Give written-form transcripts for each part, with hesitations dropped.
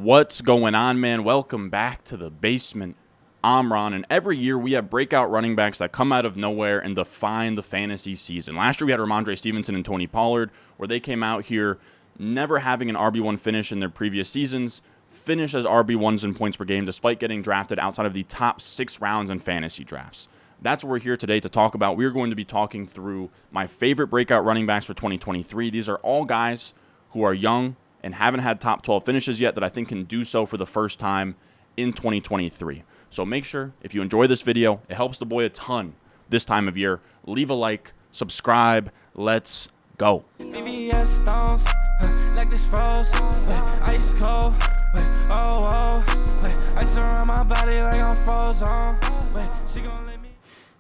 What's going on, man? Welcome back to the basement. I'm Ron, and every year we have breakout running backs that come out of nowhere and define the fantasy season. Last year we had Ramondre Stevenson and Tony Pollard, where they came out here never having an RB1 finish in their previous seasons, finished as RB1s in points per game despite getting drafted outside of the top 6 rounds in fantasy drafts. That's what we're here today to talk about. We're going to be talking through my favorite breakout running backs for 2023. These are all guys who are young and haven't had top 12 finishes yet that I think can do so for the first time in 2023. So make sure, if you enjoy this video, it helps the boy a ton this time of year. Leave a like, subscribe, let's go.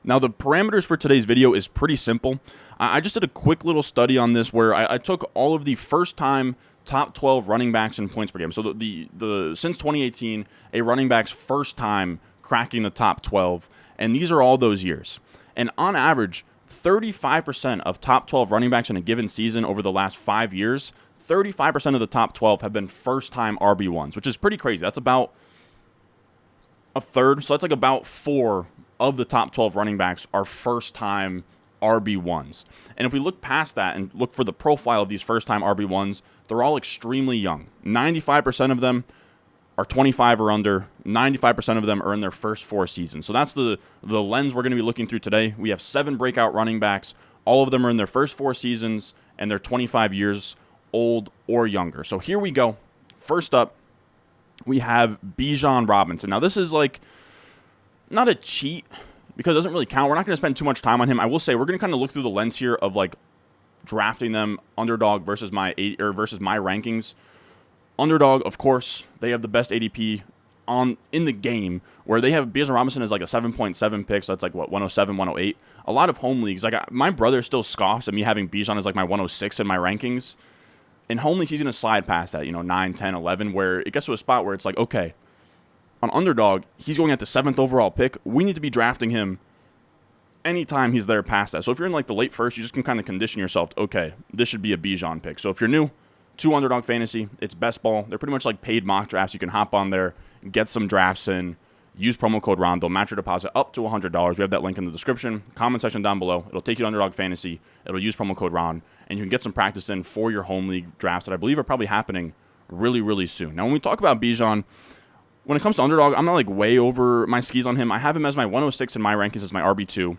Now, the parameters for today's video is pretty simple. I just did a quick little study on this where I took all of the first-time top 12 running backs in points per game. So since 2018, a running back's first time cracking the top 12, and these are all those years. And on average, 35% of top 12 running backs in a given season over the last 5 years, 35% of the top 12 have been first-time RB1s, which is pretty crazy. That's about a third. So that's like about 4 of the top 12 running backs are first-time RB1s. And if we look past that and look for the profile of these first-time RB1s, they're all extremely young. 95% of them are 25 or under. 95% of them are in their first 4 seasons. So that's the lens we're going to be looking through today. We have 7 breakout running backs. All of them are in their first 4 seasons, and they're 25 years old or younger. So here we go. First up, we have Bijan Robinson. Now, this is like not a cheat because it doesn't really count. We're not going to spend too much time on him. I will say we're going to kind of look through the lens here of like drafting them underdog versus my rankings. Underdog, of course, they have the best ADP in the game, where they have Bijan Robinson as like a 7.7 pick, so that's like what, 107, 108. A lot of home leagues, like my brother still scoffs at me having Bijan as like my 106 in my rankings. In home leagues, he's going to slide past that, 9, 10, 11, where it gets to a spot where it's like, okay, on underdog, he's going at the 7th overall pick. We need to be drafting him anytime he's there past that. So if you're in like the late first, you just can kind of condition yourself, okay, this should be a Bijan pick. So if you're new to Underdog Fantasy, it's best ball. They're pretty much like paid mock drafts. You can hop on there, get some drafts in, use promo code RON. They'll match your deposit up to $100. We have that link in the description, comment section down below. It'll take you to Underdog Fantasy. It'll use promo code RON, and you can get some practice in for your home league drafts that I believe are probably happening really, really soon. Now, when we talk about Bijan, when it comes to Underdog, I'm not like way over my skis on him. I have him as my 106 in my rankings as my RB2.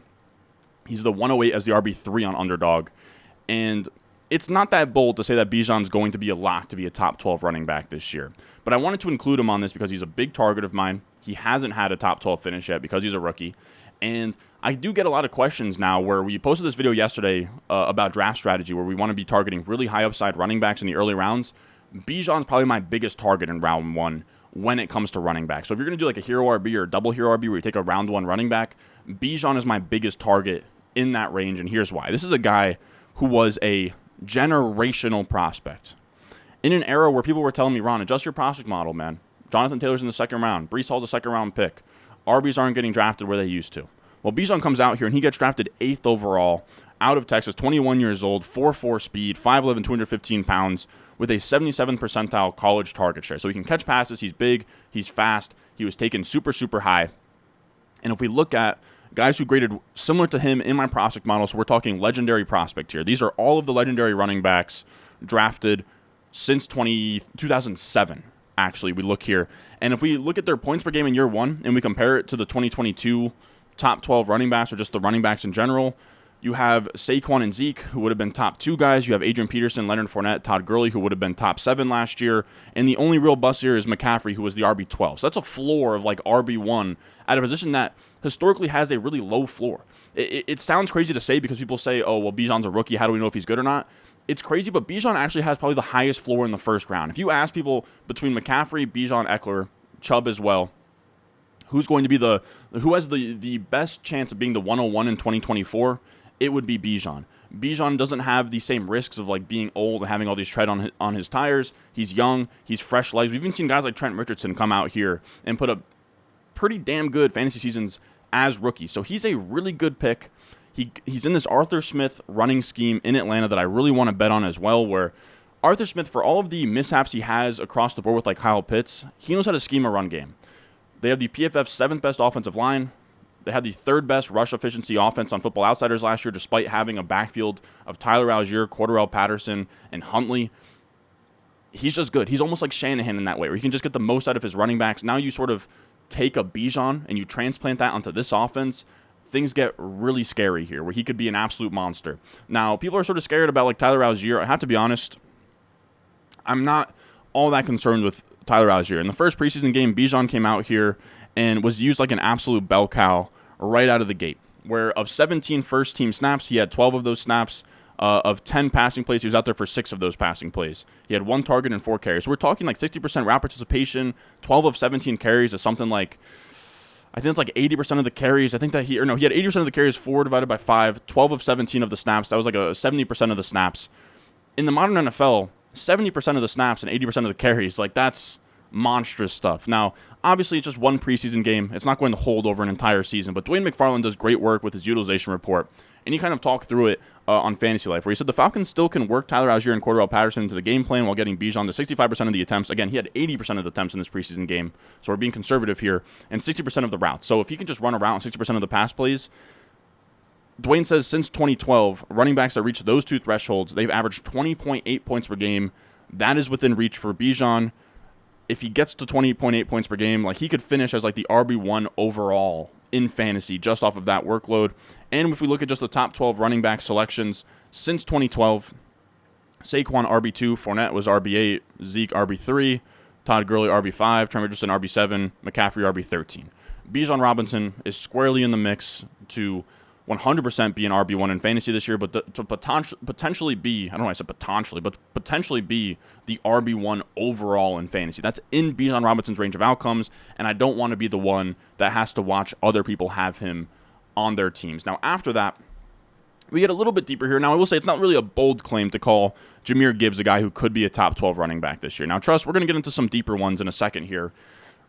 He's the 108 as the RB3 on Underdog. And it's not that bold to say that Bijan's going to be a lock to be a top 12 running back this year. But I wanted to include him on this because he's a big target of mine. He hasn't had a top 12 finish yet because he's a rookie. And I do get a lot of questions now where we posted this video yesterday about draft strategy where we want to be targeting really high upside running backs in the early rounds. Bijan's probably my biggest target in round 1 when it comes to running back. So if you're going to do like a hero RB or a double hero RB where you take a round 1 running back, Bijan is my biggest target in that range, and here's why. This is a guy who was a generational prospect. In an era where people were telling me, Ron, adjust your prospect model, man. Jonathan Taylor's in the 2nd round. Breece Hall's a 2nd round pick. RBs aren't getting drafted where they used to. Well, Bijan comes out here, and he gets drafted 8th overall out of Texas, 21 years old, 4.4 speed, 5'11", 215 pounds, with a 77th percentile college target share. So he can catch passes. He's big. He's fast. He was taken super, super high. And if we look at guys who graded similar to him in my prospect model, so we're talking legendary prospect here. These are all of the legendary running backs drafted since 2007, actually, we look here. And if we look at their points per game in year 1 and we compare it to the 2022 top 12 running backs or just the running backs in general, you have Saquon and Zeke, who would have been top 2 guys. You have Adrian Peterson, Leonard Fournette, Todd Gurley, who would have been top 7 last year. And the only real bust here is McCaffrey, who was the RB12. So that's a floor of like RB1 at a position that historically has a really low floor. It sounds crazy to say because people say, oh, well, Bijan's a rookie. How do we know if he's good or not? It's crazy, but Bijan actually has probably the highest floor in the 1st round. If you ask people between McCaffrey, Bijan, Eckler, Chubb as well, who's going to be who has the best chance of being the 101 in 2024, it would be Bijan. Bijan doesn't have the same risks of like being old and having all these tread on his tires. He's young. He's fresh legs. We've even seen guys like Trent Richardson come out here and put up pretty damn good fantasy seasons as rookies. So he's a really good pick. He's in this Arthur Smith running scheme in Atlanta that I really want to bet on as well, where Arthur Smith, for all of the mishaps he has across the board with like Kyle Pitts, he knows how to scheme a run game. They have the PFF's 7th best offensive line. They had the 3rd best rush efficiency offense on Football Outsiders last year, despite having a backfield of Tyler Algier, Cordarrelle Patterson, and Huntley. He's just good. He's almost like Shanahan in that way, where he can just get the most out of his running backs. Now you sort of take a Bijan and you transplant that onto this offense. Things get really scary here, where he could be an absolute monster. Now, people are sort of scared about like Tyler Algier. I have to be honest, I'm not all that concerned with Tyler Algier. In the first preseason game, Bijan came out here and was used like an absolute bell cow right out of the gate, where of 17 first-team snaps, he had 12 of those snaps. Of 10 passing plays, he was out there for 6 of those passing plays. He had 1 target and 4 carries. So we're talking like 60% route participation. 12 of 17 carries is something like, I think it's like 80% of the carries. I think that he had 80% of the carries, 4 divided by 5, 12 of 17 of the snaps. That was like a 70% of the snaps. In the modern NFL, 70% of the snaps and 80% of the carries, like that's monstrous stuff. Now, obviously, it's just one preseason game. It's not going to hold over an entire season, but Dwayne McFarland does great work with his utilization report, and he kind of talked through it on Fantasy Life, where he said the Falcons still can work Tyler Algier and Cordarrelle Patterson into the game plan while getting Bijan to 65% of the attempts. Again, he had 80% of the attempts in this preseason game, so we're being conservative here, and 60% of the routes. So if he can just run a route on 60% of the pass plays, Dwayne says since 2012, running backs that reach those 2 thresholds, they've averaged 20.8 points per game. That is within reach for Bijan. If he gets to 20.8 points per game, like he could finish as like the RB1 overall in fantasy just off of that workload. And if we look at just the top 12 running back selections since 2012, Saquon RB2, Fournette was RB8, Zeke RB3, Todd Gurley RB5, Trent Richardson RB7, McCaffrey RB13. Bijan Robinson is squarely in the mix to 100% be an RB1 in fantasy this year, but to potentially be, I don't know why I said potentially, but potentially be the RB1 overall in fantasy. That's in Bijan Robinson's range of outcomes, and I don't want to be the one that has to watch other people have him on their teams. Now, after that, we get a little bit deeper here. Now, I will say it's not really a bold claim to call Jahmyr Gibbs a guy who could be a top 12 running back this year. Now, trust, we're going to get into some deeper ones in a second here.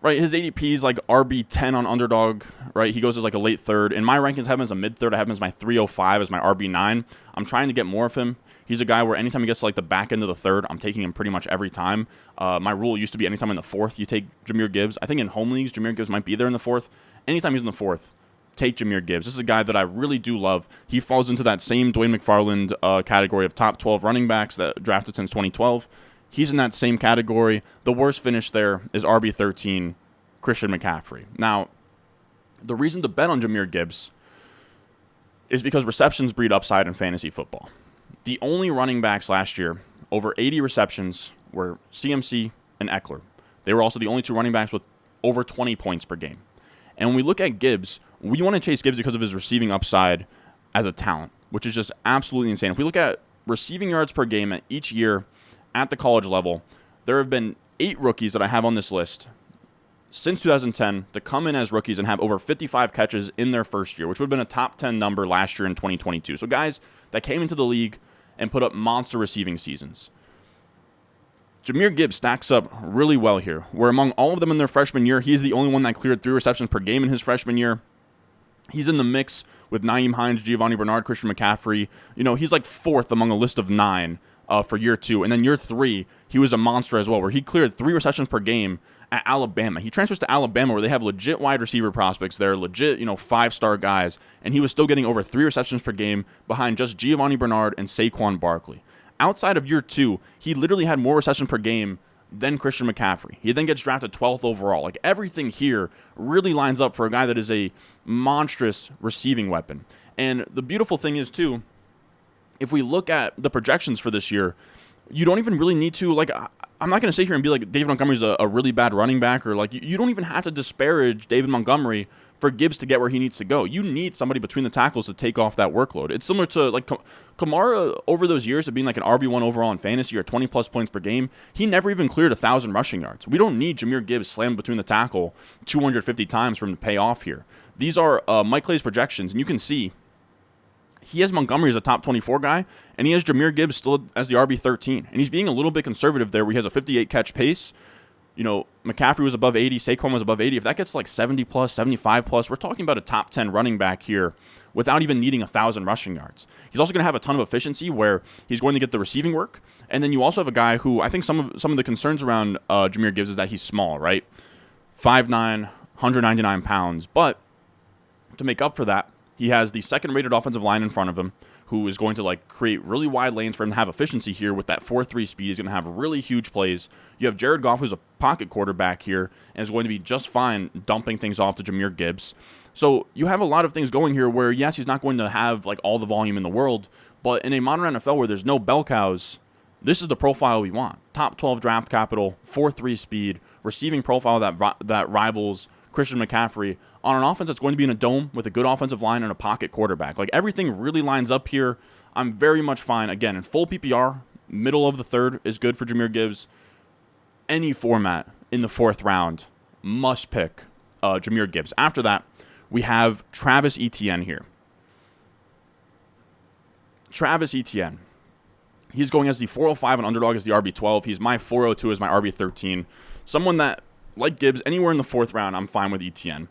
Right, his ADP is like RB10 on Underdog, right? He goes as like a late third. In my rankings, I have him as a mid-third. I have him as my 305 as my RB9. I'm trying to get more of him. He's a guy where anytime he gets to like the back end of the third, I'm taking him pretty much every time. My rule used to be anytime in the 4th, you take Jahmyr Gibbs. I think in home leagues, Jahmyr Gibbs might be there in the 4th. Anytime he's in the 4th, take Jahmyr Gibbs. This is a guy that I really do love. He falls into that same Dwayne McFarland category of top 12 running backs that drafted since 2012. He's in that same category. The worst finish there is RB13, Christian McCaffrey. Now, the reason to bet on Jahmyr Gibbs is because receptions breed upside in fantasy football. The only running backs last year over 80 receptions were CMC and Eckler. They were also the only 2 running backs with over 20 points per game. And when we look at Gibbs, we want to chase Gibbs because of his receiving upside as a talent, which is just absolutely insane. If we look at receiving yards per game at each year at the college level, there have been 8 rookies that I have on this list since 2010 to come in as rookies and have over 55 catches in their first year, which would have been a top 10 number last year in 2022. So guys that came into the league and put up monster receiving seasons. Jahmyr Gibbs stacks up really well here, where among all of them in their freshman year, he's the only one that cleared 3 receptions per game in his freshman year. He's in the mix with Nyheim Hines, Giovanni Bernard, Christian McCaffrey. You know, he's like 4th among a list of 9 for year 2. And then year 3, he was a monster as well, where he cleared 3 receptions per game at Alabama. He transfers to Alabama, where they have legit wide receiver prospects. They're legit, 5-star guys. And he was still getting over 3 receptions per game behind just Giovanni Bernard and Saquon Barkley. Outside of year 2, he literally had more receptions per game than Christian McCaffrey. He then gets drafted 12th overall. Like, everything here really lines up for a guy that is a monstrous receiving weapon. And the beautiful thing is, too, if we look at the projections for this year, you don't even really need to, like, I'm not going to sit here and be like David Montgomery's a really bad running back, or like you don't even have to disparage David Montgomery for Gibbs to get where he needs to go. You need somebody between the tackles to take off that workload. It's similar to like Kamara over those years of being like an RB1 overall in fantasy or 20-plus points per game. He never even cleared 1,000 rushing yards. We don't need Jahmyr Gibbs slammed between the tackle 250 times for him to pay off here. These are Mike Clay's projections, and you can see he has Montgomery as a top 24 guy, and he has Jahmyr Gibbs still as the RB13. And he's being a little bit conservative there, where he has a 58 catch pace. McCaffrey was above 80, Saquon was above 80. If that gets like 70 plus, 75 plus, we're talking about a top 10 running back here without even needing 1,000 rushing yards. He's also going to have a ton of efficiency where he's going to get the receiving work. And then you also have a guy who I think some of the concerns around Jahmyr Gibbs is that he's small, right? 5'9", 199 pounds. But to make up for that, he has the second-rated offensive line in front of him, who is going to like create really wide lanes for him to have efficiency here with that 4.3 speed. He's going to have really huge plays. You have Jared Goff, who's a pocket quarterback here, and is going to be just fine dumping things off to Jahmyr Gibbs. So you have a lot of things going here where, yes, he's not going to have like all the volume in the world, but in a modern NFL where there's no bell cows, this is the profile we want. Top 12 draft capital, 4.3 speed, receiving profile that rivals Christian McCaffrey on an offense that's going to be in a dome with a good offensive line and a pocket quarterback. Like, everything really lines up here. I'm very much fine. Again, in full PPR, middle of the third is good for Jahmyr Gibbs. Any format in the 4th round, must pick Jahmyr Gibbs. After that, we have Travis Etienne here. Travis Etienne. He's going as the 405 and underdog as the RB12. He's my 402 as my RB13. Someone that, like Gibbs, anywhere in the 4th round, I'm fine with Etienne.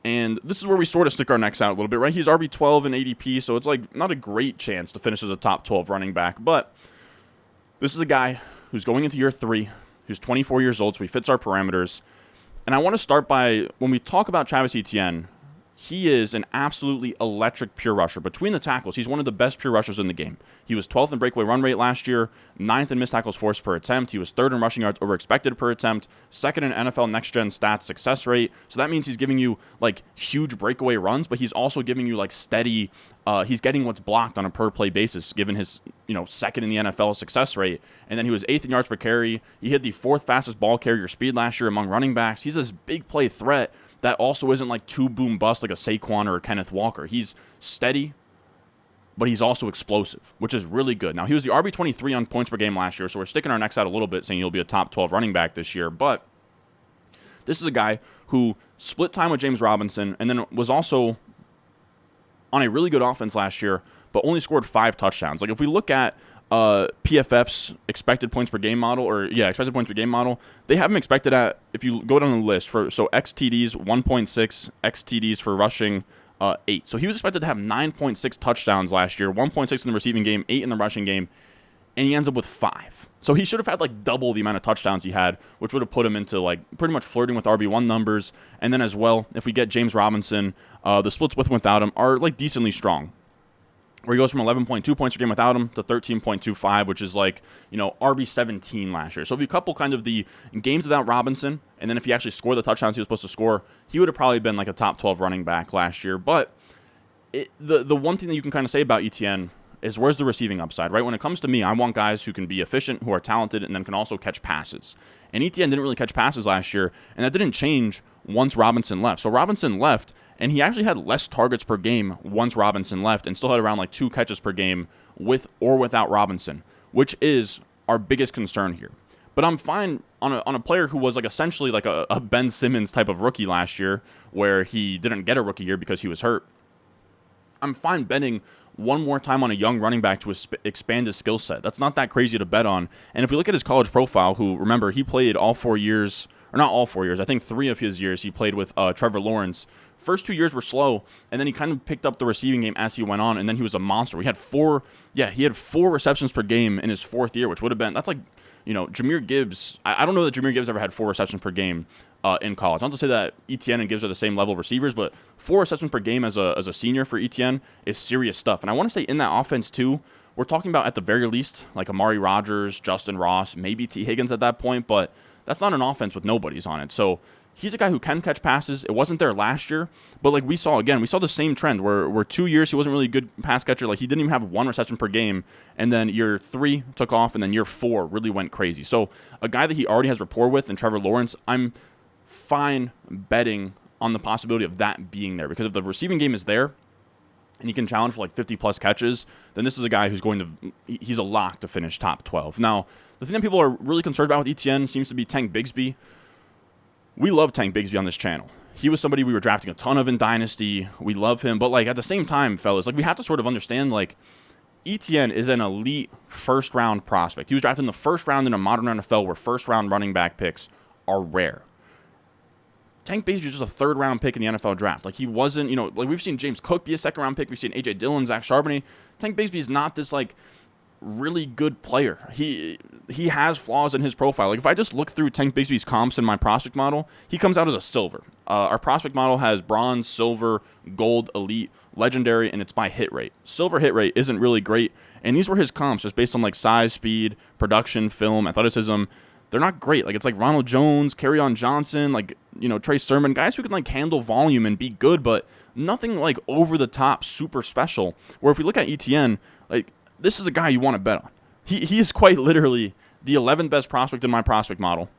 And this is where we sort of stick our necks out a little bit, right? He's RB12 in ADP, so it's like not a great chance to finish as a top 12 running back. But this is a guy who's going into year 3, who's 24 years old, so he fits our parameters. And I want to start by, when we talk about Travis Etienne, he is an absolutely electric pure rusher. Between the tackles, he's one of the best pure rushers in the game. He was 12th in breakaway run rate last year, 9th in missed tackles forced per attempt. He was 3rd in rushing yards over expected per attempt, 2nd in NFL next-gen stats success rate. So that means he's giving you, like, huge breakaway runs, but he's also giving you, like, steady, he's getting what's blocked on a per-play basis, given his, 2nd in the NFL success rate. And then he was 8th in yards per carry. He hit the 4th fastest ball carrier speed last year among running backs. He's this big play threat that also isn't like too boom bust like a Saquon or a Kenneth Walker. He's steady, but he's also explosive, which is really good. Now, he was the RB23 on points per game last year, so we're sticking our necks out a little bit saying he'll be a top 12 running back this year. But this is a guy who split time with James Robinson and then was also on a really good offense last year, but only scored 5 touchdowns. Like, if we look at PFF's expected points per game model, expected points per game model, they have him expected at, if you go down the list, so XTDs 1.6, XTDs for rushing 8. So he was expected to have 9.6 touchdowns last year, 1.6 in the receiving game, 8 in the rushing game, and he ends up with 5. So he should have had like double the amount of touchdowns he had, which would have put him into like pretty much flirting with RB1 numbers. And then as well, if we get James Robinson, the splits with and without him are like decently strong, where he goes from 11.2 points per game without him to 13.25, which is like, RB17 last year. So if you couple kind of the games without Robinson, and then if he actually scored the touchdowns he was supposed to score, he would have probably been like a top 12 running back last year. But the one thing that you can kind of say about Etienne is, where's the receiving upside, right? When it comes to me, I want guys who can be efficient, who are talented, and then can also catch passes. And Etienne didn't really catch passes last year, and that didn't change once Robinson left. So Robinson left, and he actually had less targets per game once Robinson left, and still had around like 2 catches per game with or without Robinson, which is our biggest concern here. But I'm fine on a player who was like essentially like a Ben Simmons type of rookie last year, where he didn't get a rookie year because he was hurt. I'm fine betting one more time on a young running back to expand his skill set. That's not that crazy to bet on. And if we look at his college profile, who, remember, he played all 4 years, or not all 4 years, I think 3 of his years he played with Trevor Lawrence. First 2 years were slow, and then he kind of picked up the receiving game as he went on, and then he was a monster. He had 4 receptions per game in his 4th year, which would have been, that's like, Jahmyr Gibbs. I don't know that Jahmyr Gibbs ever had 4 receptions per game in college. Not to say that Etienne and Gibbs are the same level of receivers, but 4 receptions per game as a senior for Etienne is serious stuff. And I want to say in that offense too, we're talking about at the very least like Amari Rodgers, Justin Ross, maybe T. Higgins at that point, but that's not an offense with nobodies on it. So he's a guy who can catch passes. It wasn't there last year, but like we saw the same trend where 2 years he wasn't really a good pass catcher. Like he didn't even have 1 reception per game, and then year 3 took off, and then year 4 really went crazy. So a guy that he already has rapport with, and Trevor Lawrence, I'm fine betting on the possibility of that being there, because if the receiving game is there and he can challenge for like 50 plus catches, then this is a guy who's he's a lock to finish top 12. Now, the thing that people are really concerned about with Etienne seems to be Tank Bigsby. We love Tank Bigsby on this channel. He was somebody we were drafting a ton of in Dynasty. We love him, but like at the same time, fellas, like we have to sort of understand, like, Etienne is an elite first round prospect. He was drafted in the first round in a modern NFL where first round running back picks are rare. Tank Bigsby was just a third-round pick in the NFL draft. Like, he wasn't, like we've seen James Cook be a second-round pick. We've seen A.J. Dillon, Zach Charbonnet. Tank Bigsby is not this, like, really good player. He has flaws in his profile. Like, if I just look through Tank Bigsby's comps in my prospect model, he comes out as a silver. Our prospect model has bronze, silver, gold, elite, legendary, and it's by hit rate. Silver hit rate isn't really great, and these were his comps just based on, like, size, speed, production, film, athleticism. They're not great. Like, it's like Ronald Jones, Kerryon Johnson, like, Trey Sermon, guys who can, like, handle volume and be good, but nothing, like, over the top, super special. Where if we look at Etienne, like, this is a guy you want to bet on. He is quite literally the 11th best prospect in my prospect model.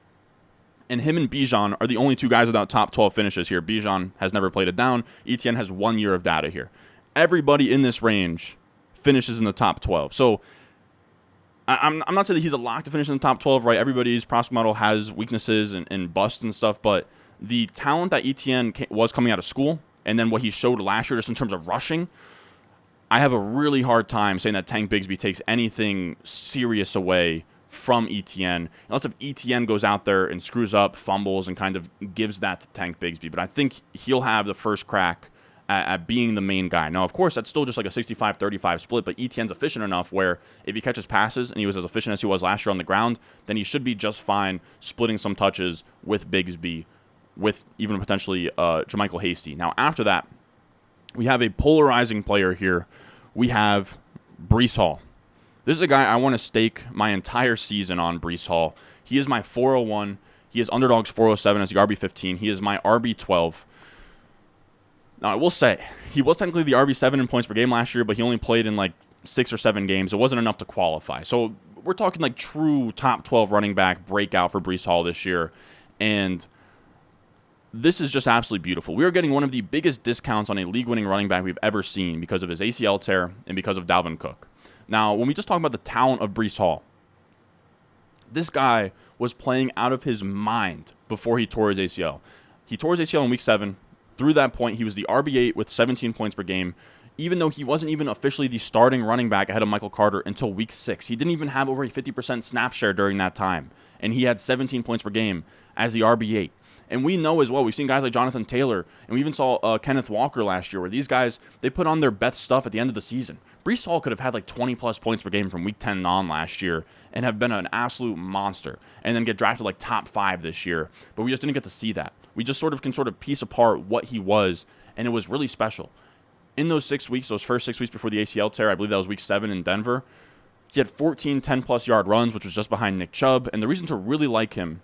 And him and Bijan are the only two guys without top 12 finishes here. Bijan has never played it down. Etienne has 1 year of data here. Everybody in this range finishes in the top 12. So, I'm not saying that he's a lock to finish in the top 12, right? Everybody's prospect model has weaknesses and busts and stuff, but the talent that Etienne was coming out of school and then what he showed last year just in terms of rushing, I have a really hard time saying that Tank Bigsby takes anything serious away from Etienne, unless if Etienne goes out there and screws up, fumbles, and kind of gives that to Tank Bigsby. But I think he'll have the first crack at being the main guy. Now, of course, that's still just like a 65-35 split, but Etienne's efficient enough where if he catches passes and he was as efficient as he was last year on the ground, then he should be just fine splitting some touches with Bigsby, with even potentially Jermichael Hasty. Now, after that, we have a polarizing player here. We have Breece Hall. This is a guy I want to stake my entire season on, Breece Hall. He is my 401. He is Underdog's 407 as the RB15. He is my RB12. Now, I will say, he was technically the RB7 in points per game last year, but he only played in like 6 or 7 games. It wasn't enough to qualify. So we're talking like true top 12 running back breakout for Breece Hall this year. And this is just absolutely beautiful. We are getting one of the biggest discounts on a league-winning running back we've ever seen because of his ACL tear and because of Dalvin Cook. Now, when we just talk about the talent of Breece Hall, this guy was playing out of his mind before he tore his ACL. He tore his ACL in Week 7. Through that point, he was the RB8 with 17 points per game, even though he wasn't even officially the starting running back ahead of Michael Carter until Week 6. He didn't even have over a 50% snap share during that time, and he had 17 points per game as the RB8. And we know as well, we've seen guys like Jonathan Taylor, and we even saw Kenneth Walker last year, where these guys, they put on their best stuff at the end of the season. Breece Hall could have had like 20-plus points per game from Week 10 on last year and have been an absolute monster and then get drafted like top 5 this year. But we just didn't get to see that. We just can piece apart what he was, and it was really special. In those 6 weeks, those first 6 weeks before the ACL tear, I believe that was Week 7 in Denver, he had 14 10-plus yard runs, which was just behind Nick Chubb. And the reason to really like him,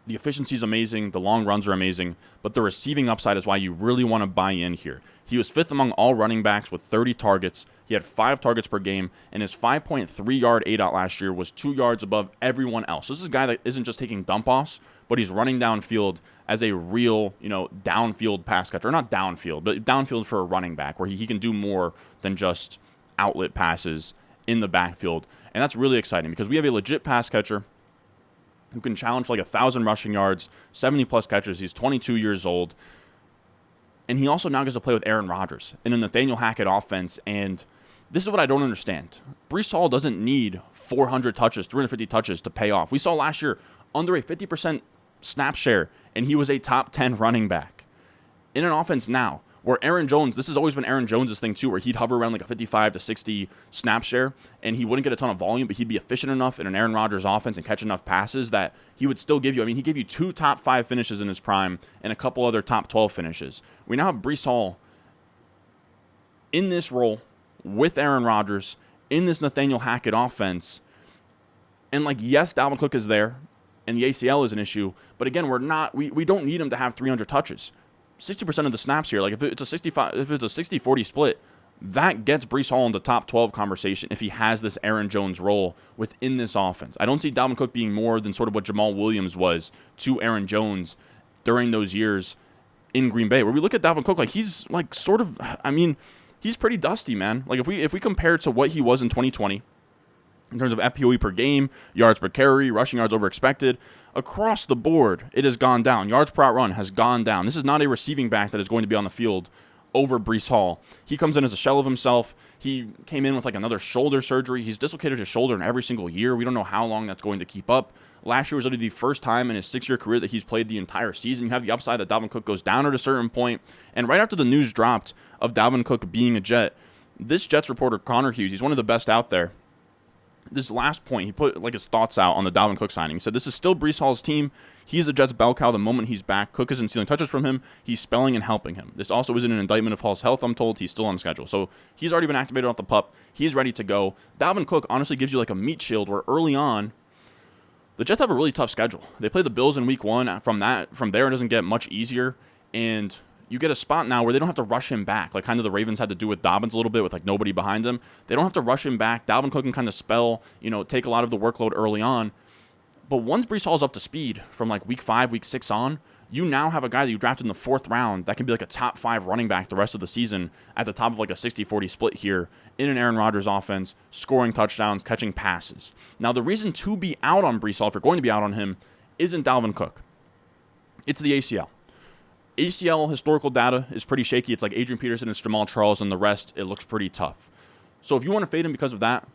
the efficiency is amazing, the long runs are amazing, but the receiving upside is why you really want to buy in here. He was 5th among all running backs with 30 targets. He had 5 targets per game, and his 5.3-yard ADOT last year was 2 yards above everyone else. So this is a guy that isn't just taking dump-offs, but he's running downfield as a real, downfield pass catcher. Or not downfield, but downfield for a running back, where he can do more than just outlet passes in the backfield. And that's really exciting because we have a legit pass catcher who can challenge for like 1,000 rushing yards, 70-plus catches. He's 22 years old. And he also now gets to play with Aaron Rodgers in a Nathaniel Hackett offense. And this is what I don't understand. Breece Hall doesn't need 400 touches, 350 touches to pay off. We saw last year under a 50% snap share, and he was a top 10 running back. In an offense now where Aaron Jones, this has always been Aaron Jones' thing too, where he'd hover around like a 55 to 60 snap share, and he wouldn't get a ton of volume, but he'd be efficient enough in an Aaron Rodgers offense and catch enough passes that he would still give you, he gave you 2 top 5 finishes in his prime and a couple other top 12 finishes. We now have Breece Hall in this role with Aaron Rodgers in this Nathaniel Hackett offense. And yes, Dalvin Cook is there, and the ACL is an issue, but again, we don't need him to have 300 touches. 60% of the snaps here, if it's a 60-40 split, that gets Breece Hall in the top 12 conversation if he has this Aaron Jones role within this offense. I don't see Dalvin Cook being more than sort of what Jamal Williams was to Aaron Jones during those years in Green Bay, where we look at Dalvin Cook, he's he's pretty dusty, man. If we compare to what he was in 2020, in terms of FPOE per game, yards per carry, rushing yards over expected, across the board, it has gone down. Yards per out run has gone down. This is not a receiving back that is going to be on the field over Breece Hall. He comes in as a shell of himself. He came in with like another shoulder surgery. He's dislocated his shoulder in every single year. We don't know how long that's going to keep up. Last year was literally the first time in his 6-year career that he's played the entire season. You have the upside that Dalvin Cook goes down at a certain point. And right after the news dropped of Dalvin Cook being a Jet, this Jets reporter, Connor Hughes, he's one of the best out there. This last point, he put like his thoughts out on the Dalvin Cook signing. He said, "This is still Breece Hall's team. He's the Jets' bell cow the moment he's back. Cook isn't stealing touches from him. He's spelling and helping him. This also isn't an indictment of Hall's health, I'm told. He's still on schedule." So he's already been activated off the pup. He's ready to go. Dalvin Cook honestly gives you like a meat shield where early on, the Jets have a really tough schedule. They play the Bills in week 1. From there, it doesn't get much easier. And you get a spot now where they don't have to rush him back, like kind of the Ravens had to do with Dobbins a little bit with like nobody behind him. They don't have to rush him back. Dalvin Cook can kind of spell, take a lot of the workload early on. But once Breece Hall's up to speed from like week 5, week 6 on, you now have a guy that you drafted in the 4th round that can be like a top 5 running back the rest of the season at the top of like a 60-40 split here in an Aaron Rodgers offense, scoring touchdowns, catching passes. Now, the reason to be out on Breece Hall, if you're going to be out on him, isn't Dalvin Cook. It's the ACL. ACL historical data is pretty shaky. It's like Adrian Peterson and Jamal Charles, and the rest, it looks pretty tough. So if you want to fade him because of that,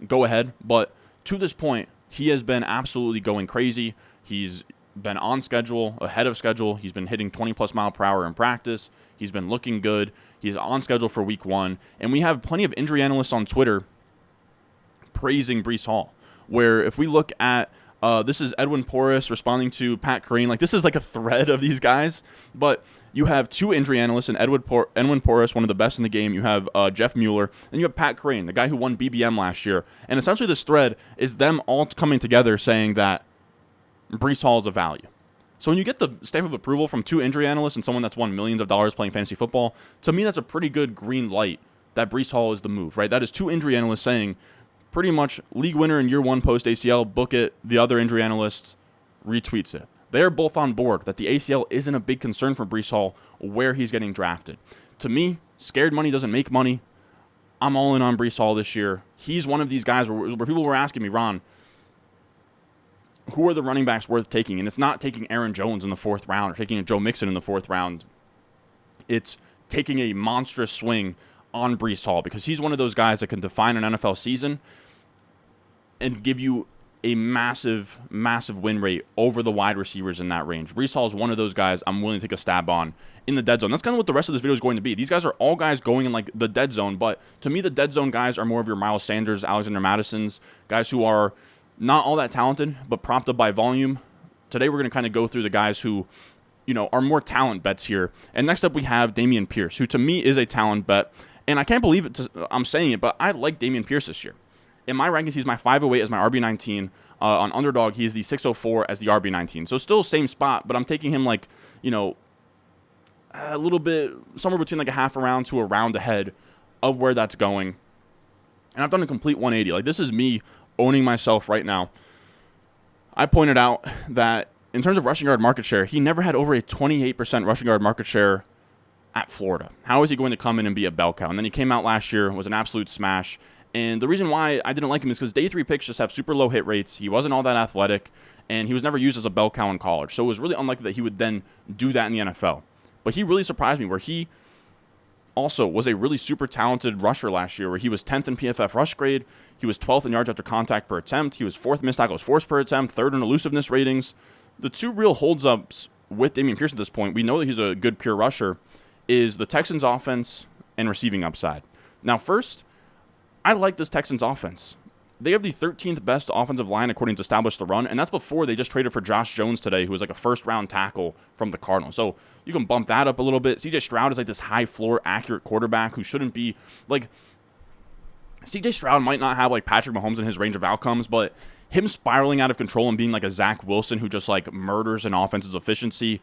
go ahead. But to this point, he has been absolutely going crazy. He's been on schedule, ahead of schedule. He's been hitting 20-plus mile per hour in practice. He's been looking good. He's on schedule for week 1. And we have plenty of injury analysts on Twitter praising Breece Hall, where if we look at this is Edwin Porras responding to Pat Crane. Like, this is like a thread of these guys. But you have 2 injury analysts and Edwin Porras, one of the best in the game. You have Jeff Mueller. And you have Pat Crane, the guy who won BBM last year. And essentially this thread is them all coming together saying that Breece Hall is a value. So when you get the stamp of approval from 2 injury analysts and someone that's won millions of dollars playing fantasy football, to me that's a pretty good green light that Breece Hall is the move, right? That is 2 injury analysts saying pretty much league winner in year 1 post ACL, book it. The other injury analysts retweets it. They're both on board that the ACL isn't a big concern for Breece Hall where he's getting drafted. To me, scared money doesn't make money. I'm all in on Breece Hall this year. He's one of these guys where people were asking me, Ron, who are the running backs worth taking? And it's not taking Aaron Jones in the 4th round or taking a Joe Mixon in the 4th round. It's taking a monstrous swing on Breece Hall because he's one of those guys that can define an NFL season and give you a massive, massive win rate over the wide receivers in that range. Breece Hall is one of those guys I'm willing to take a stab on in the dead zone. That's kind of what the rest of this video is going to be. These guys are all guys going in like the dead zone, but to me, the dead zone guys are more of your Miles Sanders, Alexander Madisons, guys who are not all that talented, but propped up by volume. Today, we're going to kind of go through the guys who, are more talent bets here. And next up, we have Dameon Pierce, who to me is a talent bet. And I can't believe it. I'm saying it, but I like Dameon Pierce this year. In my rankings, he's my 508 as my RB19. On Underdog, he is the 604 as the RB19. So still same spot, but I'm taking him like, a little bit, somewhere between like a half a round to a round ahead of where that's going. And I've done a complete 180. Like, this is me owning myself right now. I pointed out that in terms of rushing yard market share, he never had over a 28% rushing yard market share at Florida. How is he going to come in and be a bell cow? And then he came out last year, was an absolute smash. And the reason why I didn't like him is because day 3 picks just have super low hit rates. He wasn't all that athletic, and he was never used as a bell cow in college. So it was really unlikely that he would then do that in the NFL. But he really surprised me where he also was a really super talented rusher last year where he was 10th in PFF rush grade. He was 12th in yards after contact per attempt. He was 4th missed tackles forced per attempt, 3rd in elusiveness ratings. The 2 real holds-ups with Dameon Pierce at this point, we know that he's a good pure rusher, is the Texans offense and receiving upside. Now, first, I like this Texans offense. They have the 13th best offensive line according to Establish the Run, and that's before they just traded for Josh Jones today, who was like a first-round tackle from the Cardinals. So you can bump that up a little bit. C.J. Stroud is like this high-floor, accurate quarterback who shouldn't be like C.J. Stroud might not have like Patrick Mahomes in his range of outcomes, but him spiraling out of control and being like a Zach Wilson who just like murders an offense's efficiency,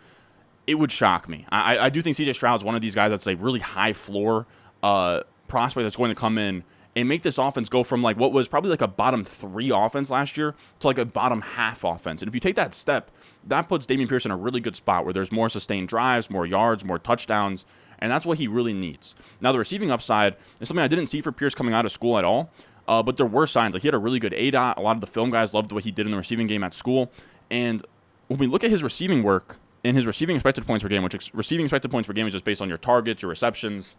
it would shock me. I do think C.J. Stroud's one of these guys that's a really high-floor prospect that's going to come in and make this offense go from like what was probably like a bottom 3 offense last year to like a bottom half offense. And if you take that step, that puts Dameon Pierce in a really good spot where there's more sustained drives, more yards, more touchdowns, and that's what he really needs. Now, the receiving upside is something I didn't see for Pierce coming out of school at all, but there were signs. Like, he had a really good ADOT. A lot of the film guys loved what he did in the receiving game at school. And when we look at his receiving work in his receiving expected points per game, which receiving expected points per game is just based on your targets, your receptions,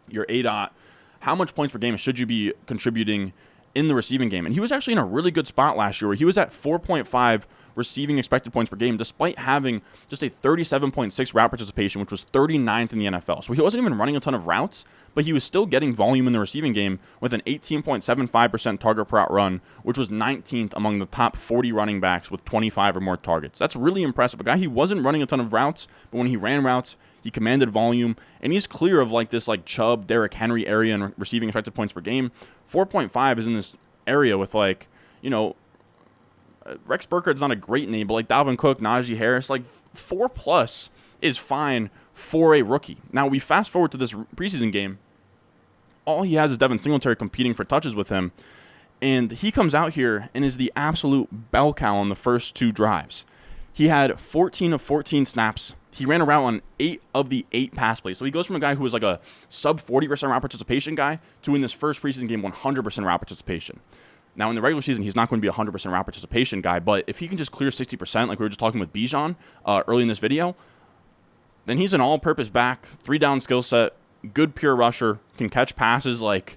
your ADOT, how much points per game should you be contributing in the receiving game. And he was actually in a really good spot last year where he was at 4.5 receiving expected points per game, despite having just a 37.6 route participation, which was 39th in the NFL. So he wasn't even running a ton of routes, but he was still getting volume in the receiving game with an 18.75% target per route run, which was 19th among the top 40 running backs with 25 or more targets. That's really impressive. A guy, he wasn't running a ton of routes, but when he ran routes, he commanded volume, and he's clear of like this like Chubb, Derrick Henry area in receiving expected points per game. 4.5 is in this area with like, you know, Rex Burkhead's not a great name, but like Dalvin Cook, Najee Harris, like 4+ is fine for a rookie. Now we fast forward to this preseason game. All he has is Devin Singletary competing for touches with him, and he comes out here and is the absolute bell cow on the first 2 drives. He had 14 of 14 snaps. He ran around on 8 of the 8 pass plays. So he goes from a guy who was like a sub 40% route participation guy to in this first preseason game 100% route participation. Now in the regular season, he's not going to be a 100% route participation guy, but if he can just clear 60%, like we were just talking with Bijan early in this video, then he's an all-purpose back, 3-down skill set, good pure rusher, can catch passes. Like,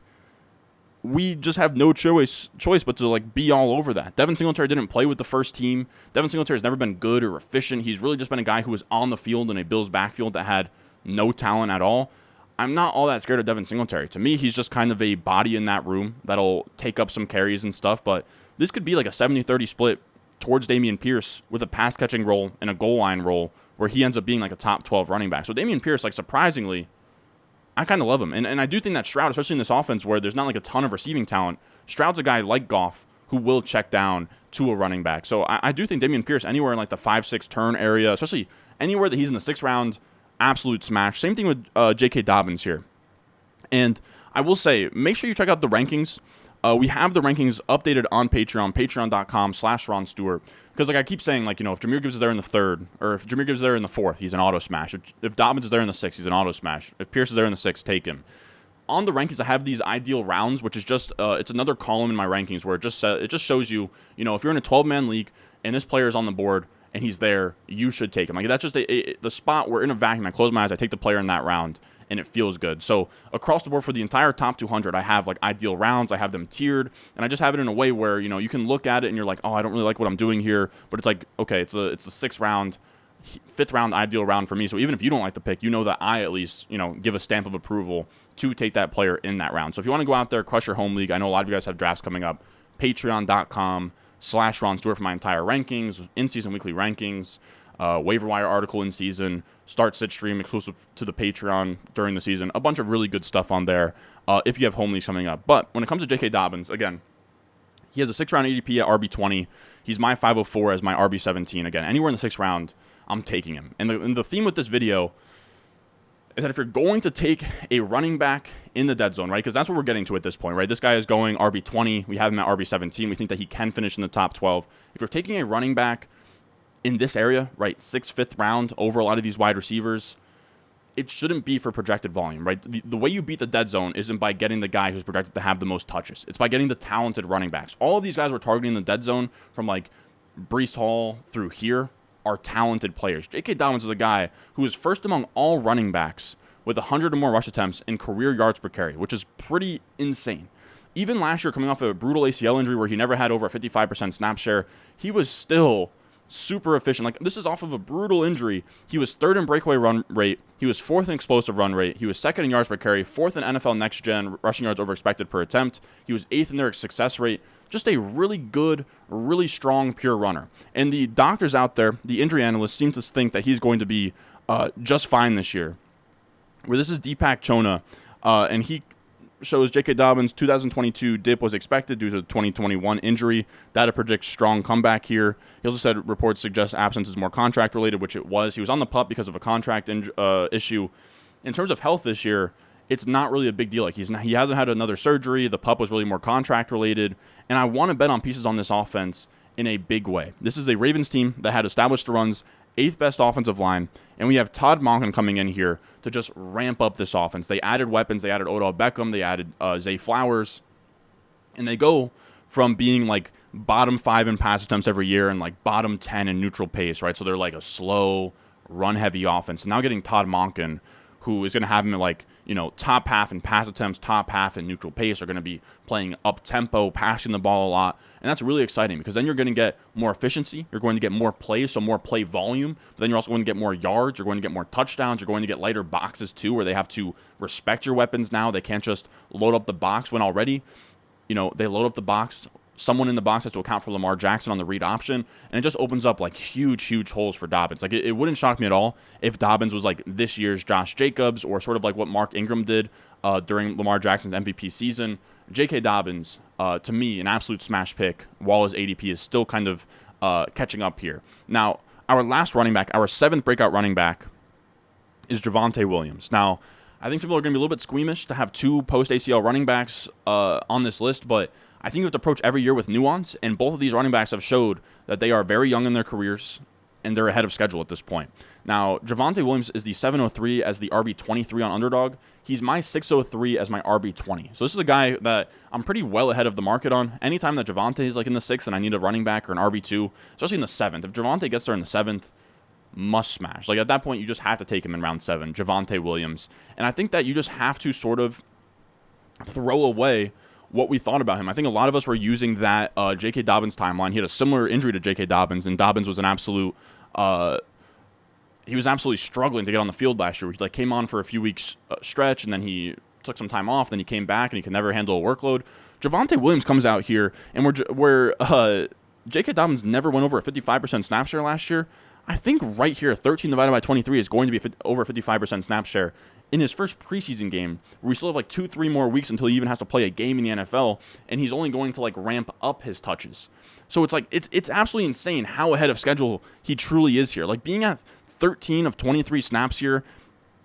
we just have no choice but to like be all over that. Devin Singletary didn't play with the first team. Devin Singletary has never been good or efficient. He's really just been a guy who was on the field in a Bills backfield that had no talent at all. I'm not all that scared of Devin Singletary. To me, he's just kind of a body in that room that'll take up some carries and stuff, but this could be like a 70-30 split towards Dameon Pierce with a pass-catching role and a goal line role where he ends up being like a top 12 running back. So Dameon Pierce, like surprisingly, I kind of love him. And I do think that Stroud, especially in this offense where there's not like a ton of receiving talent, Stroud's a guy like Goff who will check down to a running back. So I do think Dameon Pierce anywhere in like the 5-6 turn area, especially anywhere that he's in the 6th round, absolute smash. Same thing with J.K. Dobbins here. And I will say, make sure you check out the rankings. We have the rankings updated on Patreon, patreon.com/Ron Stewart. Because like I keep saying, like, you know, if Jahmyr Gibbs is there in the 3rd, or if Jahmyr Gibbs is there in the 4th, he's an auto smash. If Dobbins is there in the 6th, he's an auto smash. If Pierce is there in the 6th, take him. On the rankings, I have these ideal rounds, which is just it's another column in my rankings where it just shows you, you know, if you're in a 12-man league and this player is on the board and he's there, you should take him. Like that's just the spot where in a vacuum, I close my eyes, I take the player in that round, and it feels good. So across the board for the entire top 200, I have like ideal rounds. I have them tiered, and I just have it in a way where, you know, you can look at it and you're like, oh, I don't really like what I'm doing here, but it's like, okay, it's the 6th round, 5th round ideal round for me. So even if you don't like the pick, you know that I at least, you know, give a stamp of approval to take that player in that round. So if you want to go out there, crush your home league, I know a lot of you guys have drafts coming up, patreon.com/Ron Stewart for my entire rankings, in-season weekly rankings, waiver wire article in season, start sit stream exclusive to the Patreon during the season, a bunch of really good stuff on there if you have home leagues coming up. But when it comes to J.K. Dobbins, again, he has a 6th round ADP at RB20. He's my 504 as my RB17. Again, anywhere in the 6th round, I'm taking him. And the theme with this video is that if you're going to take a running back in the dead zone, right, because that's what we're getting to at this point, right? This guy is going RB20. We have him at RB17. We think that he can finish in the top 12. If you're taking a running back in this area, right, 6th, 5th round over a lot of these wide receivers, it shouldn't be for projected volume, right? The way you beat the dead zone isn't by getting the guy who's projected to have the most touches. It's by getting the talented running backs. All of these guys we're targeting in the dead zone, from like Breece Hall through here, are talented players. J.K. Dobbins is a guy who is first among all running backs with 100 or more rush attempts in career yards per carry, which is pretty insane. Even last year, coming off a brutal ACL injury where he never had over a 55% snap share, he was still super efficient. Like, this is off of a brutal injury. He was 3rd in breakaway run rate. He was 4th in explosive run rate. He was 2nd in yards per carry, 4th in NFL Next Gen rushing yards over expected per attempt. He was 8th in their success rate. Just a really good, really strong pure runner. And the doctors out there, the injury analysts, seem to think that he's going to be just fine this year. Where this is Deepak Chona, and he shows J.K. Dobbins' 2022 dip was expected due to the 2021 injury. Data predicts strong comeback here. He also said reports suggest absence is more contract-related, which it was. He was on the PUP because of a contract issue. In terms of health this year, it's not really a big deal. Like he hasn't had another surgery. The PUP was really more contract-related. And I want to bet on pieces on this offense in a big way. This is a Ravens team that had established the runs, 8th best offensive line, and we have Todd Monken coming in here to just ramp up this offense. They added weapons. They added Odell Beckham. They added Zay Flowers. And they go from being like bottom 5 in pass attempts every year and like bottom 10 in neutral pace, right? So they're like a slow, run-heavy offense. And now getting Todd Monken, who is going to have him at like, top half in pass attempts, top half in neutral pace, are going to be playing up-tempo, passing the ball a lot. And that's really exciting because then you're going to get more efficiency. You're going to get more plays, so more play volume. But then you're also going to get more yards. You're going to get more touchdowns. You're going to get lighter boxes too, where they have to respect your weapons now. They can't just load up the box when already, they load up the box. Someone in the box has to account for Lamar Jackson on the read option, and it just opens up like huge holes for Dobbins. Like it wouldn't shock me at all if Dobbins was like this year's Josh Jacobs, or sort of like what Mark Ingram did during Lamar Jackson's MVP season. J.K. Dobbins, to me, an absolute smash pick, while his ADP is still kind of catching up here. Now, our last running back, our 7th breakout running back, is Javonte Williams. Now, I think people are going to be a little bit squeamish to have 2 post-ACL running backs on this list, but I think you have to approach every year with nuance, and both of these running backs have showed that they are very young in their careers, and they're ahead of schedule at this point. Now, Javonte Williams is the 703 as the RB23 on Underdog. He's my 603 as my RB20. So this is a guy that I'm pretty well ahead of the market on. Anytime that Javonte is like in the 6th and I need a running back or an RB2, especially in the 7th, if Javonte gets there in the 7th, must smash. Like at that point, you just have to take him in round 7, Javonte Williams. And I think that you just have to sort of throw away what we thought about him. I think a lot of us were using that J.K. Dobbins timeline. He had a similar injury to J.K. Dobbins, and Dobbins was an absolute he was absolutely struggling to get on the field last year. He like came on for a few weeks stretch, and then he took some time off. Then he came back, and he could never handle a workload. Javonte Williams comes out here, and where J.K. Dobbins never went over a 55% snap share last year. I think right here, 13 divided by 23 is going to be over 55% snap share in his first preseason game, where we still have like 2-3 more weeks until he even has to play a game in the NFL, and he's only going to like ramp up his touches. So it's like it's absolutely insane how ahead of schedule he truly is here. Like being at 13 of 23 snaps here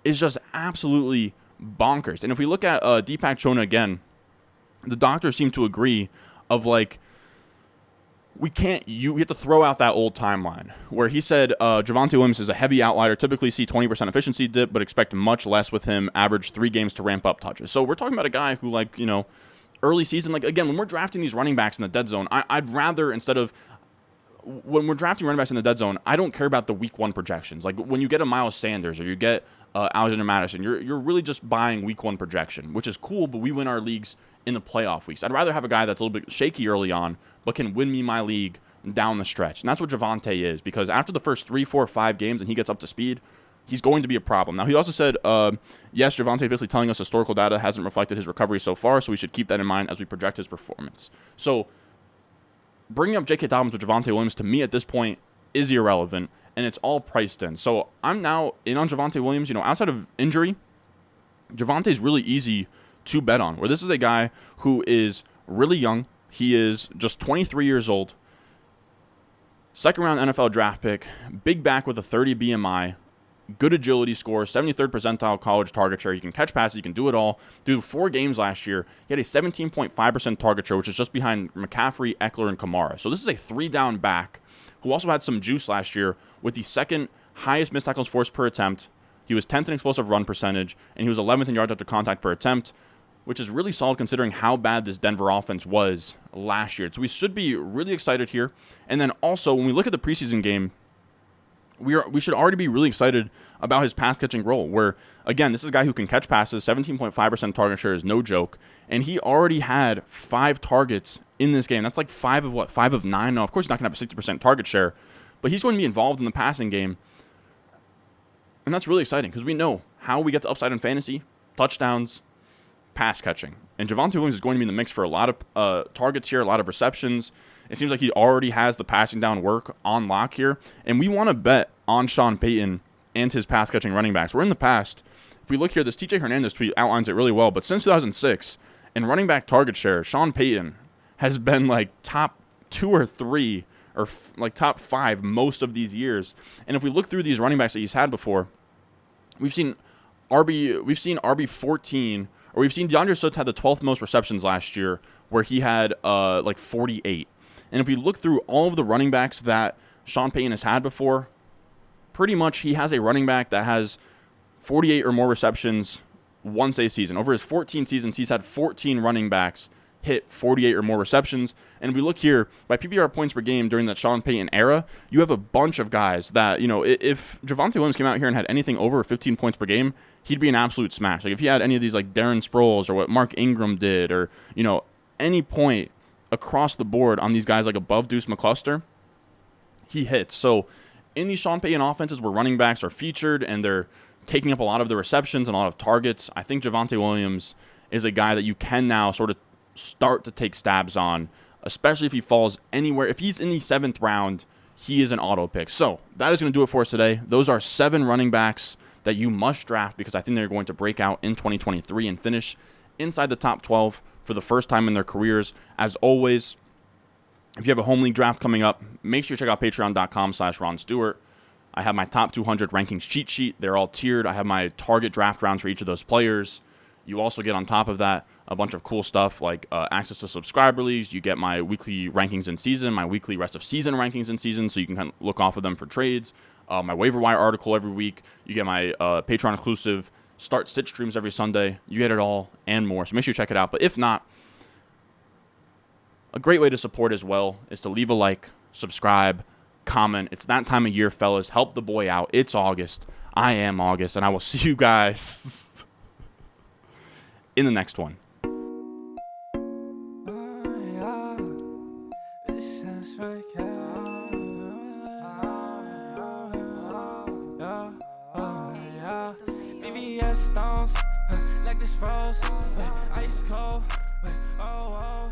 is just absolutely bonkers. And if we look at Deepak Chona again, the doctors seem to agree of like, you have to throw out that old timeline where he said Javonte Williams is a heavy outlier, typically see 20% efficiency dip, but expect much less with him, average 3 games to ramp up touches. So we're talking about a guy who like, early season, like again, when we're drafting these running backs in the dead zone, I'd rather when we're drafting running backs in the dead zone, I don't care about the week 1 projections. Like when you get a Miles Sanders or you get Alexander Madison, you're really just buying week 1 projection, which is cool, but we win our leagues in the playoff weeks. I'd rather have a guy that's a little bit shaky early on, but can win me my league down the stretch. And that's what Javonte is, because after the first 3, 4, 5 games and he gets up to speed, he's going to be a problem. Now, he also said, yes, Javonte basically telling us historical data hasn't reflected his recovery so far, so we should keep that in mind as we project his performance. So bringing up J.K. Dobbins with Javonte Williams, to me at this point, is irrelevant, and it's all priced in. So I'm now in on Javonte Williams. Outside of injury, Javonte's really easy to bet on, where this is a guy who is really young. He is just 23 years old, 2nd round NFL draft pick, big back with a 30 BMI, good agility score, 73rd percentile college target share. You can catch passes, you can do it all. Through 4 games last year, he had a 17.5% target share, which is just behind McCaffrey, Eckler, and Kamara. So this is a 3-down back who also had some juice last year with the 2nd highest missed tackles forced per attempt. He was 10th in explosive run percentage, and he was 11th in yards after contact per attempt, which is really solid considering how bad this Denver offense was last year. So we should be really excited here. And then also, when we look at the preseason game, we should already be really excited about his pass-catching role, where, again, this is a guy who can catch passes. 17.5% target share is no joke. And he already had 5 targets in this game. That's like 5 of 9? Now, of course, he's not going to have a 60% target share, but he's going to be involved in the passing game. And that's really exciting because we know how we get to upside in fantasy, touchdowns, pass catching. And Javonte Williams is going to be in the mix for a lot of targets here, a lot of receptions. It seems like he already has the passing down work on lock here. And we want to bet on Sean Payton and his pass catching running backs. We're in the past. If we look here, this TJ Hernandez tweet outlines it really well. But since 2006, in running back target share, Sean Payton has been like top 2 or 3 or like top 5 most of these years. And if we look through these running backs that he's had before, we've seen RB 14. Or we've seen DeAndre Swift had the 12th most receptions last year, where he had like 48. And if we look through all of the running backs that Sean Payton has had before, pretty much he has a running back that has 48 or more receptions once a season. Over his 14 seasons, he's had 14 running backs hit 48 or more receptions. And we look here, by PPR points per game during that Sean Payton era, you have a bunch of guys that, you know, if Javonte Williams came out here and had anything over 15 points per game, he'd be an absolute smash. Like if he had any of these like Darren Sproles or what Mark Ingram did, or, you know, any point across the board on these guys like above Deuce McCluster, he hits. So in these Sean Payton offenses where running backs are featured and they're taking up a lot of the receptions and a lot of targets, I think Javonte Williams is a guy that you can now sort of start to take stabs on, especially if he falls anywhere. If he's in the 7th round, he is an auto pick. So that is going to do it for us today. Those are 7 running backs that you must draft because I think they're going to break out in 2023 and finish inside the top 12 for the first time in their careers. As always, if you have a home league draft coming up, make sure you check out patreon.com/Ron Stewart. I have my top 200 rankings cheat sheet. They're all tiered. I have my target draft rounds for each of those players. You also get on top of that a bunch of cool stuff like access to subscriber leagues. You get my weekly rankings in season, my weekly rest of season rankings in season, so you can kind of look off of them for trades. My waiver wire article every week. You get my Patreon exclusive start sit streams every Sunday. You get it all and more. So make sure you check it out. But if not, a great way to support as well is to leave a like, subscribe, comment. It's that time of year, fellas. Help the boy out. It's August. I am August, and I will see you guys in the next one. Stones, like this froze, ice cold, oh, oh.